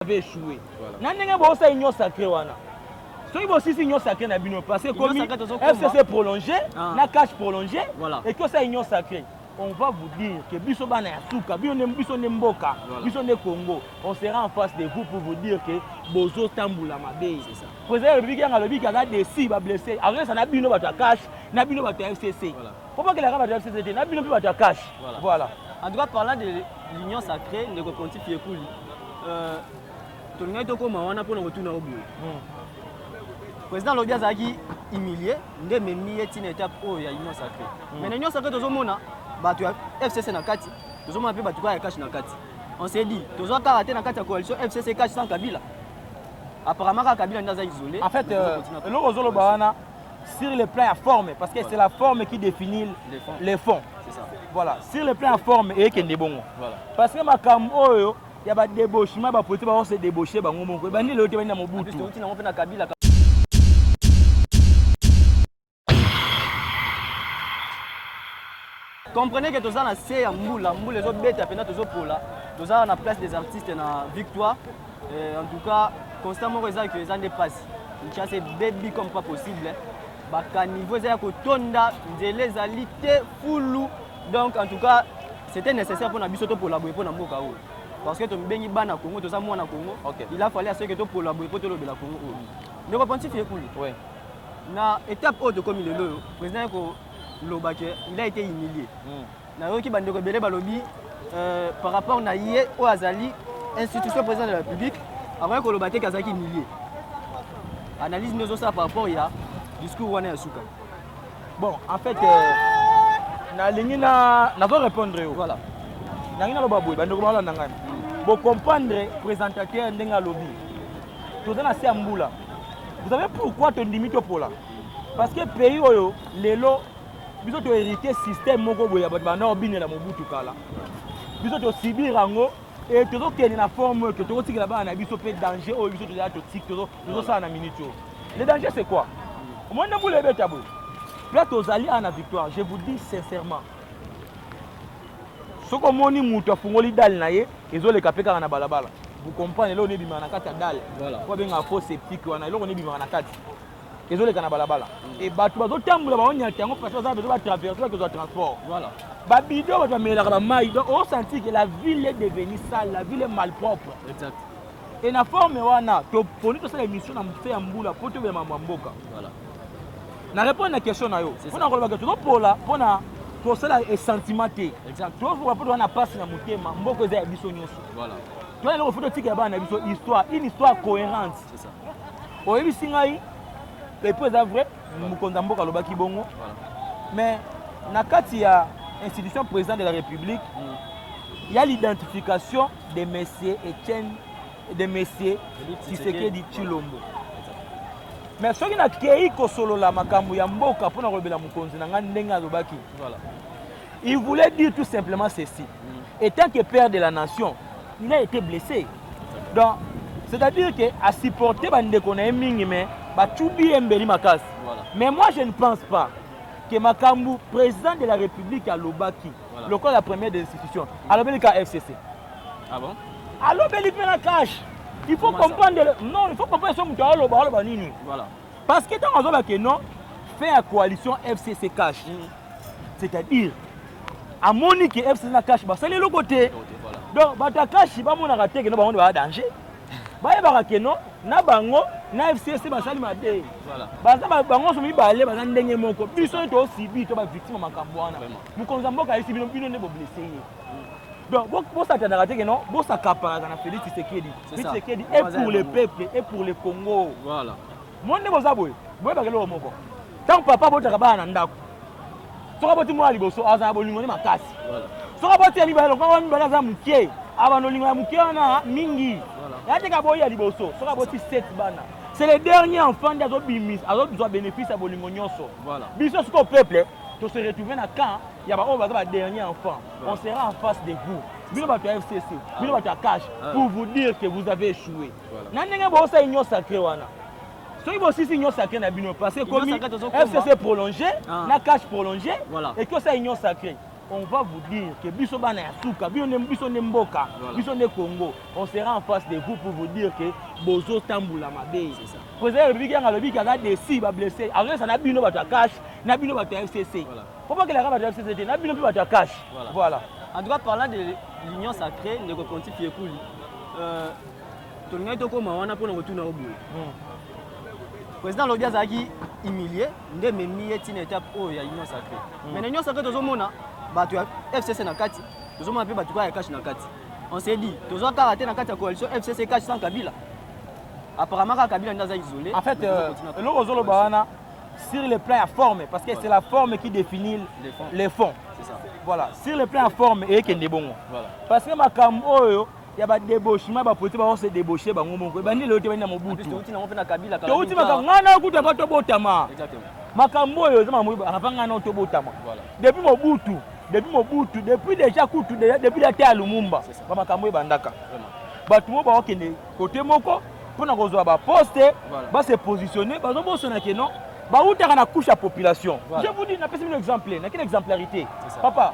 avez échoué. N'andenge bo ça union sacrée wana. So ibo sisi union sacrée na bino parce que comme FCC prolongé, na cash prolongé et que ça union sacrée. On va vous dire que biso bana ya suka, biso nemboka, biso ne Congo, on sera en face de vous pour vous dire que bozo tambula mabe. C'est ça. Président République nga lobi ka déci ba blessé. Après ça na bino ba cash, na bino ba FCC. Pourquoi que la ba FCC na bino ba cash. Voilà. En tout cas parlant de l'union sacrée, le pontif Yekuli. Tolingaki tokoma wana pona kotuna oboye. Président lobi azaki humilié, nde memi etina étape oyo ya union sacrée. Mais na union sacrée tozomona bato ya FCC na kati, tozomona pe bato ya cash na kati. On s'est dit, tozo karaté na kati ya coalition FCC cash sans Kabila. Apparemment Kabila ndaza isolé. En fait, le Rosolo Bahana sur le plan à forme parce que c'est la forme qui définit les fonds. C'est ça. Voilà, sur le plan à forme et que bon. Voilà. Parce que makam oyo il y a des débauchements, ba politique ba se débaucher ba ngombo ko bandi le te bandi na mobutu. Tout na on fait na Kabila. Comprenez que tous ça na c'est ya mbula les autres bêtes apena tous pola tous ça na place des artistes na victoire en tout cas constamment que les années passent une chasse baby comme pas possible ba niveau za ko tonda nzele zalité fulu donc en tout cas c'était nécessaire pour na biso to collaborer pour na mboka o parce que to mbengi bana Congo tous ça moi na Congo il a fallu à ce que to collaborer pour to le la Congo ne repentir fait cool ouais na étape haute de comme le président ko Lobake, il a été humilié. Nayoki bandeko belé balobi par rapport na yé au Azali institution président de la République avant que Lobake kazaki humilié. Analyse nous ça par rapport ya discours wana suka. Bon, en fait na lingi na va répondre voilà. Na ngina lobaboy bandeko bala nangani. Bon comprendre présentateur ndenga lobi. Tozana si ambula. Vous savez pourquoi te limite pour là? Parce que pays oyo lelo biso to hérité système moko boya ba na obine la mobutu kala biso to subir rango et to kene na forme que to tikela ba na biso pe danger o biso to ya to tik to ça na minute. Le danger c'est quoi? Moi na boule beta bo là to zali na victoire, je vous dis sincèrement soko moni mutu afungoli dal na ye ezole kapeka na balabala vous comprenez là on est bima na kata dal voilà ko benga faux sceptique wana là on est bima na kata ezole kana balabala et batu bazo tambula ba onya tango parce que ça besoin de traverser que de transport voilà ba bidon ba mela ka mai donc on sentit que la ville est devenue sale, la ville est malpropre. Exact. Et na forme wana to poni to ça émission na mfé ya mbula poto be mamboka voilà na répondre à question na yo on a kolba que to pola pona to ça est sentimenté exact to faut poto wana passe na mutema mboko za biso nyonso voilà to na photo tika ba na biso histoire une histoire cohérente c'est ça o yebi singai et puis c'est vrai mukonda mboka lobaki bongo mais na kati ya institution président de la République il y a l'identification des messieurs Etienne des messieurs Tshisekedi Tshilombo mais soki na kei ko solo la makambo ya mboka pona kolobela mukonzi na nga ndenga lobaki voilà il voulait dire tout simplement ceci étant que père de la nation il a été blessé donc c'est-à-dire que à supporter bandeko na mingi mais Batubi Mbeli Makas. Voilà. Mais moi je ne pense pas que Makambu, président de la République à Lobaki, voilà. Le corps de la première des institutions, à l'Obélika FCC. Ah bon? À l'Obélika na cash. Il faut comprendre non, il faut comprendre ce que Loba Nini. Voilà. Parce que dans la zone non, fait la coalition FCC cash. C'est-à-dire à Monique FCC na cash, c'est le côté. Donc bata cash, ba mona raté que non ba danger. Ba ba que non, na bango na FCC basali made voilà baza bango so mibale baza ndenge moko biso to sibi to ba victime makambo wana mukonza mboka isi bino ne bo blessé donc bo ça t'a raté que non bo ça capara na Félix Tshisekedi est pour le peuple et pour le Congo voilà monde boza boy boy ba kelo moko tant papa bo taka bana ndako soka boti mo ali boso aza bolingo ni makasi voilà soka boti ali ba lo kwa mibala za mukie aba no lingo ya mukie na mingi voilà yate ka boya liboso soka boti 7 bana. C'est le dernier enfant des autres bimis, alors besoin bénéfice à Bolingognoso. Voilà. Bisous au peuple, tu se retrouves dans camp, il y a un dernier enfant. On sera en face de vous. Nous allons faire FCC, nous allons faire cash pour vous dire que vous avez échoué. Nous allons faire une union sacrée. Si vous avez une union sacrée, parce que comme FCC prolongé, na cash prolongé, et que c'est une union sacrée. on va vous dire que biso bana ya suka, biso ne mboka, biso ne Congo, on sera en face de vous pour vous dire que bozo tambula mabe. C'est ça. Président République a le bic a des si ba blessé. Alors ça na bino ba cash, na bino ba FCC. Faut pas que la ba FCC, na bino ba cash. Voilà. En tout cas, parlant de l'union sacrée, de Pontif Yekouli, tout le monde est comme on a pour nous retourner au bout. Le président Lobia Zagi humilié, il a mis une étape où il y a l'union sacrée. Mais l'union sacrée, tout le monde a FCC Nakati, tout le monde a fait Batuka Cash Nakati. On s'est dit, tout le monde a raté la coalition FCC Cash sans Kabila. Apparemment, Kabila n'est pas isolé. En fait, le Rosolo Bahana, sur le plan à forme, parce que c'est la forme qui définit les fonds. C'est ça. Voilà, sur le plan à forme, et qu'il est bon. Parce que ma cambo, il y a des débauchements, il y a des débauchés, il y a des débauchés, il y a des depuis Mobutu, depuis déjà Koutou, depuis la terre Lumumba, Makambo et Bandaka. Batumo ba okende côté moko pour na kozwa ba poste, ba se positionner, ba zo bosona ke non, ba utaka na couche à population. Je vous dis, na pesi un exemple, na quelle exemplarité. Papa,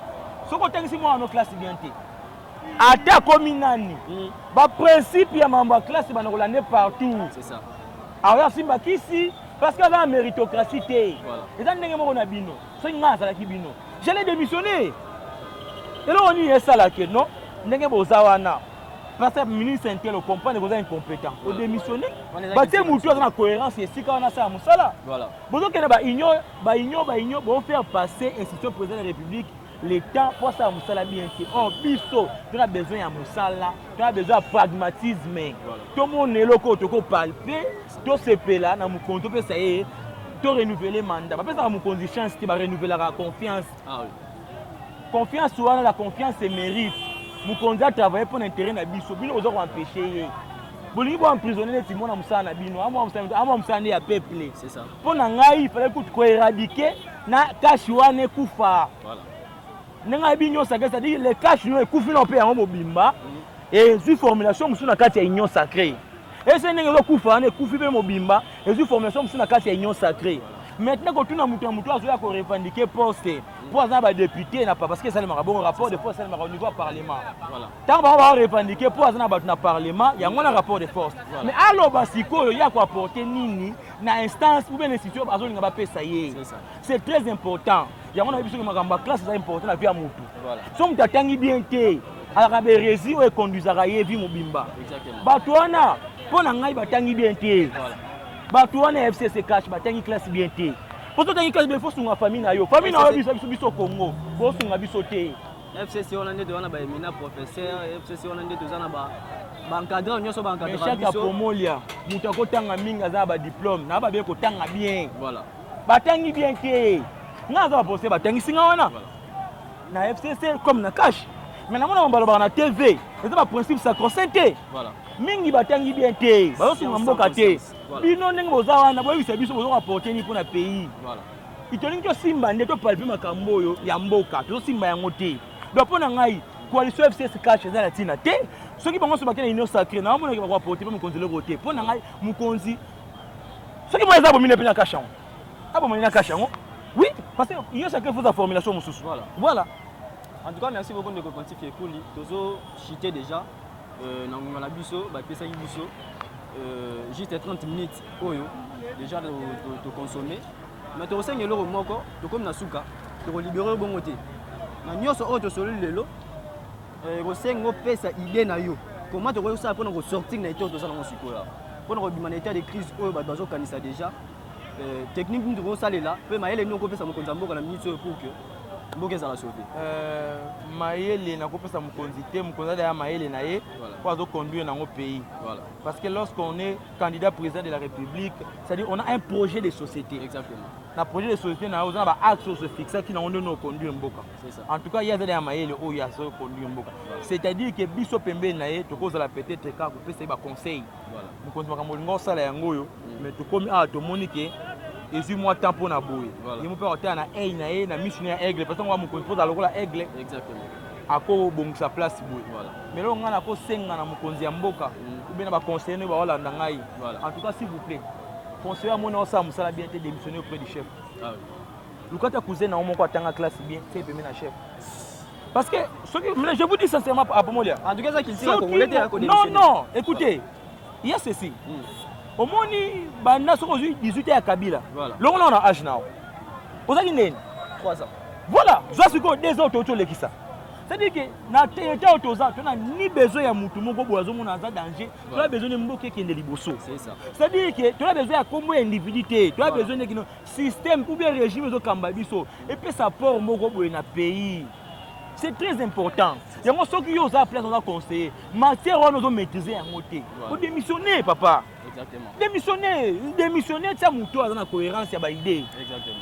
ce ko tangisi moi en classe bien té. Ata komi nani. Ba principe ya mamba classe ba na kolande partout. C'est ça. Alors simba kisi parce que la méritocratie té. Eza ndenge moko na bino. So nga za la kibino. J'allais démissionner. Et là, on y est ça là que non. Ndenge bozawana. Parce que le ministre intel comprend que vous êtes incompétent. Vous démissionnez. Parce que vous avez une cohérence ici quand on a ça à Moussala. Voilà. Vous avez vous faire passer l'institution président de la République le temps pour ça à Moussala bien. Oh, biso, tu as besoin à Moussala, tu as besoin de pragmatisme. Tout le monde est là, tu peux palper, tout se fait là, dans mon compte, tu peux essayer. De renouveler le mandat. Parce que ça a chance de renouveler la confiance. Ah oui. Confiance, souvent, la confiance se mérite. Nous continuons à travailler pour l'intérêt de Biso. Nous devons empêcher. Vous pouvez emprisonner les Timons à Moussa Nabino, à Moussa à peuple. C'est ça. Pour nous, il fallait éradiquer na Kashiwane Koufa. Voilà. Nous c'est-à-dire les Kashiwane Koufa ont payé un mobimba et une formulation sur la carte union sacrée. Et c'est un Koufa, un Koufa mobimba et une formulation sur la carte union sacrée. Maintenant, quand on a mouton, on a revendiqué poste pour avoir des députés, parce que ça a un bon rapport de force au niveau du Parlement. Tant qu'on va revendiquer pour avoir un Parlement, il y a un rapport de force. Mais alors, il y a quoi apporter Nini dans l'instance ou bien l'institution, c'est très important. Il y a une classe très importante la vie à Moutou. Si on a bien été, alors il y a des qui conduisent à la vie Mobimba. Exactement. Pour nous, bien été. Batuana FCC cash batangi classe bien té. Pour toi classe bien faut sunga famille na yo. Famille na yo biso Congo. Faut sunga biso té. FCC on ande na ba éminent professeur, FCC on ande tozana ba encadrer nyoso ba encadrer biso. Chaque pomolia, muta ko tanga minga za ba diplôme, na ba bien ko tanga bien. Voilà. Batangi bien té. Nga za ba poster batangi singa wana. Na FCC comme na cash. Mais na mona mbalo ba na TV, c'est ba principe sacro-saint. Voilà. Mingi batangi bien té. Ba sunga mboka té. Bino ndenge bozawana boyebisa biso bozo rapporter ni pour na pays. Voilà. Itolingi to simba ndeto palpe makambo oyo ya mboka. To simba yango te. Donc pona ngai coalition FCC cash za la tina te. Soki bango so bakena union sacrée na mona ba rapporter pour mukonzi le côté. Pona ngai mukonzi. Soki moi za bomine pe na cash yango. Abo mona cash yango. Oui, parce que union sacrée faut sa formulation mususu. Voilà. Voilà. En tout cas, merci beaucoup de Pontif Yekouli. Tozo chité déjà na la biso, ba pesa biso. Juste 30 minutes déjà de consommer. Mais tu as aussi un euro moko, tu comme na suka, tu libérer bon côté. Na nyoso auto solo lelo, rosengo pesa idée na yo. Comment tu réussis à prendre sortir na ito to ça na suka. Pour nous humanitaire de crise oyo ba bazo kanisa déjà. Technique nous devons saler là, pe maele nous ko pesa mo konzambo na minute pour que mboke za la sauver. Maele na ko pesa mo konzité, mo konzada ya maele na ye pour azo conduire dans nos pays. Voilà. Parce que lorsqu'on est candidat président de la République, c'est-à-dire on a un projet de société. Exactement. Un projet de société, on a un axe se fixer qui nous donne conduire Mboka. C'est ça. En tout cas, il y a des maïles où il y a ce conduire Mboka. C'est-à-dire que biso pembe nae, tu causes la peut-être quand vous faites des conseils. Voilà. Nous continuons à molingo ça la yango mais tu comme ah to monique et suis moi temps pour na boy. Il me peut rester na ei nae na missionnaire aigle parce qu'on va me pose à la aigle. Exactement. Ako bon sa place boy. Voilà. Mais là on a ko senga na mukonzi ya Mboka. Ou bien ba conseiller ne ba wala ndangai. En tout cas s'il vous plaît. Conseiller à mon ensemble, ça a bien été démissionné auprès du chef. Ah oui. Le cas de cousin, on a classe bien, c'est le chef. Parce que, je vous dis sincèrement à Pomolia. En tout cas, ça qu'il tire à Congolais, non, écoutez, il y a ceci. Au moins, il y a 18 ans à Kabila. Là, on a un âge now. Vous avez dit 3 ans. Voilà, je suis 2 ans autour de ça. C'est-à-dire que dans le temps où tu n'as ni besoin de moutou, tu as danger, tu as besoin de moutou qui est liboso. C'est ça. C'est-à-dire que tu as besoin de combien d'individualité, tu as besoin de système ou bien régime de Kambabiso. Et puis ça porte dans le pays. C'est très important. Il y a ceux qui ont la place, on a conseillé. Matière, on doit maîtriser un moté. Il faut démissionner, papa. Exactement. Démissionner, c'est un mouton dans la cohérence, il y a une idée. Exactement.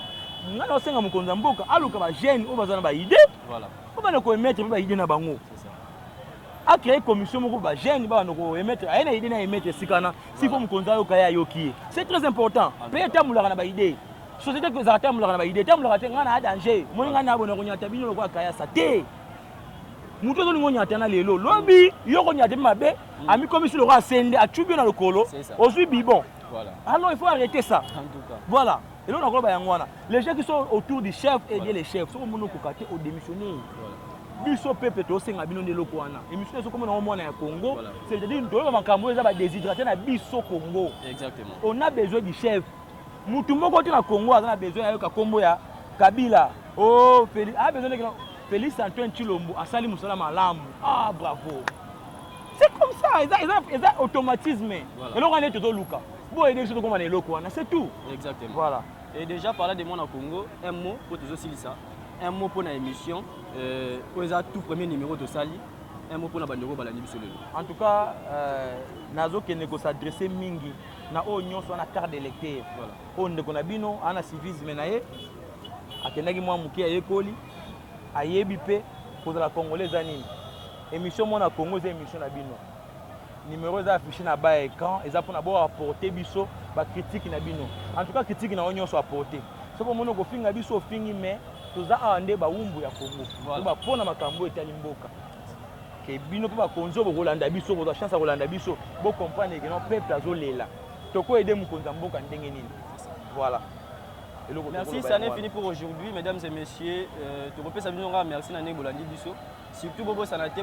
Nous avons un mouton dans le boca, alors que les jeunes ont une idée. Voilà. On va mettre une idée dans le bango. C'est ça. À créer une commission, les jeunes vont mettre une idée dans le mettre. S'il faut me considérer, c'est très important. Peut-être que vous avez une idée. Société que vous avez une idée, vous avez un danger. Moi, je suis un danger. Mutu zo ningo nyatana lelo lobi yoko nyate mabe ami commission le roi sende a tubi na lokolo ozui bibon. Voilà. Alors il faut arrêter ça. En tout cas. Voilà. Et là on a quoi yangwana. Les gens qui sont autour du chef aider les chefs. Soko mono kokate au démissionner. Voilà. Biso pepe to senga bino de loko wana. Émission soko mono mona ya Congo. C'est-à-dire ndolo makambo eza ba déshydraté na biso Congo. Exactement. On a besoin du chef. Mutu moko te na Congo a besoin ya kombo ya Kabila. Oh Félix a besoin de Félix Antoine Tshilombo a sali musala malamu. Ah bravo. C'est comme ça, ils ont automatisme. Et là on est tout Luka. Bon et déjà comment on est loko, c'est tout. Exactement. Voilà. Et déjà parler de mon à Congo, un mot pour tous aussi ça. Un mot pour l'émission pour les tout premier numéro de Sali. Un mot pour la bandero balani bisolelo. En tout cas, nazo kene ko s'adresser mingi na o nyonso na carte d'électeur. Voilà. On ne kona bino ana civisme na ye. Akenaki mwa mukia yekoli. Ayebi pe pour la congolaise anime émission mon na Congo c'est émission na bino numéro za affiché na bas écran et ça pour na bo apporter biso ba critique na bino en tout cas critique na onyo so apporter so pour mono ko finga biso fingi mais toza ande ba wumbu ya Congo ba pona makambo etali mboka ke bino pe ba konzo bo kolanda biso bo chance kolanda biso bo comprendre que non peuple azolela toko aider mukonza mboka ndenge nini voilà. Merci, ça n'est fini pour aujourd'hui, mesdames et messieurs. Tu repères ça, merci Nané Bolandi Bisso. Surtout Bobo Sanate,